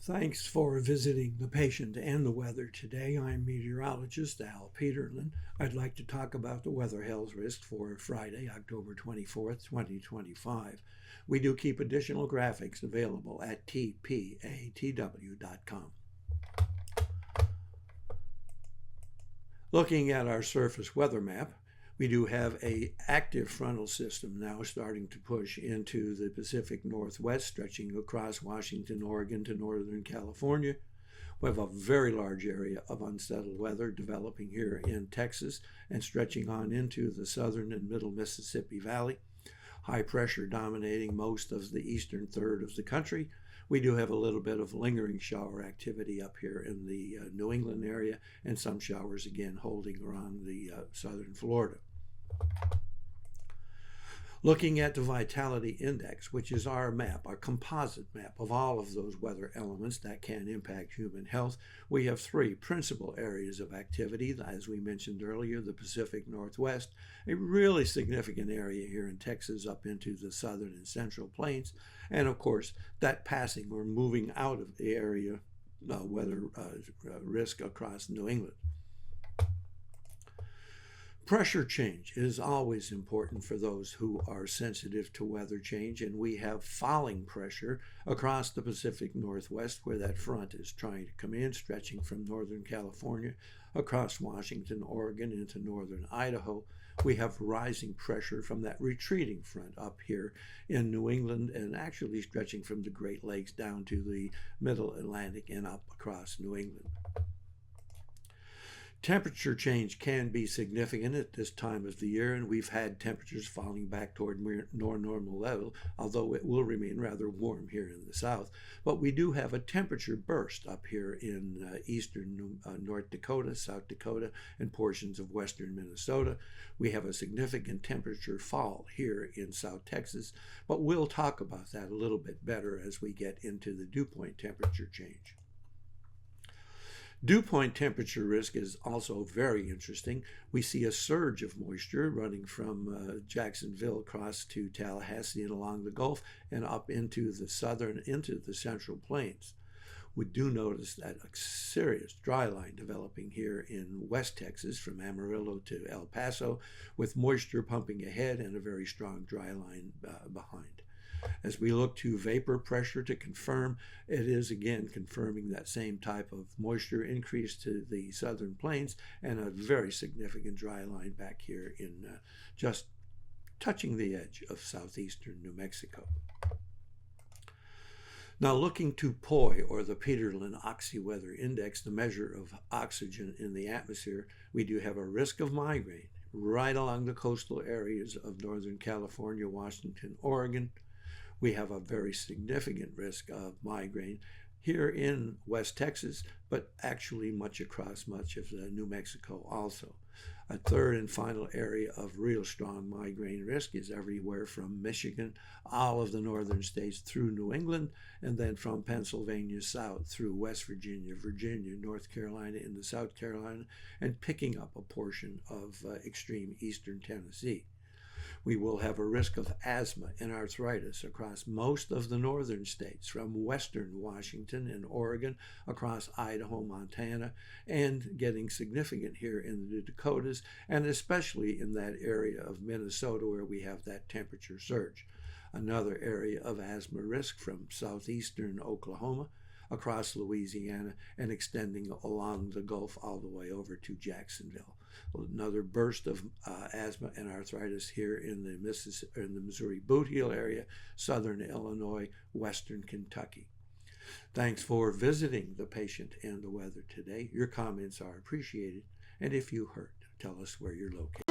Thanks for visiting the patient and the weather today. I'm meteorologist Al Peterlin. I'd like to talk about the weather health risk for Friday, October 24th, 2025. We do keep additional graphics available at tpatw.com. Looking at our surface weather map, we do have an active frontal system now starting to push into the Pacific Northwest, stretching across Washington, Oregon to Northern California. We have a very large area of unsettled weather developing here in Texas and stretching on into the southern and middle Mississippi Valley. High pressure dominating most of the eastern third of the country. We do have a little bit of lingering shower activity up here in the New England area, and some showers again holding around the southern Florida. Looking at the vitality index, which is our map, our composite map of all of those weather elements that can impact human health, we have three principal areas of activity. As we mentioned earlier, the Pacific Northwest, a really significant area here in Texas up into the southern and central plains, and of course that passing or moving out of the area weather risk across New England. Pressure change is always important for those who are sensitive to weather change, and we have falling pressure across the Pacific Northwest where that front is trying to come in, stretching from Northern California across Washington, Oregon into northern Idaho. We have rising pressure from that retreating front up here in New England and actually stretching from the Great Lakes down to the Middle Atlantic and up across New England. Temperature change can be significant at this time of the year, and we've had temperatures falling back toward more normal level, although it will remain rather warm here in the south. But we do have a temperature burst up here in eastern North Dakota, South Dakota, and portions of western Minnesota. We have a significant temperature fall here in South Texas, but we'll talk about that a little bit better as we get into the dew point temperature change. Dew point temperature risk is also very interesting. We see a surge of moisture running from Jacksonville across to Tallahassee and along the Gulf and up into the southern, into the central plains. We do notice that a serious dry line developing here in West Texas from Amarillo to El Paso, with moisture pumping ahead and a very strong dry line behind. As we look to vapor pressure to confirm, it is again confirming that same type of moisture increase to the southern plains and a very significant dry line back here in just touching the edge of southeastern New Mexico. Now looking to POI, or the Peterlin Oxyweather Index, the measure of oxygen in the atmosphere, we do have a risk of migraine right along the coastal areas of Northern California, Washington, Oregon. We have a very significant risk of migraine here in West Texas, but actually across much of New Mexico also. A third and final area of real strong migraine risk is everywhere from Michigan, all of the northern states through New England, and then from Pennsylvania south through West Virginia, Virginia, North Carolina into South Carolina, and picking up a portion of extreme eastern Tennessee. We will have a risk of asthma and arthritis across most of the northern states, from western Washington and Oregon, across Idaho, Montana, and getting significant here in the Dakotas, and especially in that area of Minnesota where we have that temperature surge. Another area of asthma risk from southeastern Oklahoma, across Louisiana, and extending along the Gulf all the way over to Jacksonville. Another burst of asthma and arthritis here in the Missouri Boot Heel area, southern Illinois, western Kentucky. Thanks for visiting the patient and the weather today. Your comments are appreciated, and if you hurt, tell us where you're located.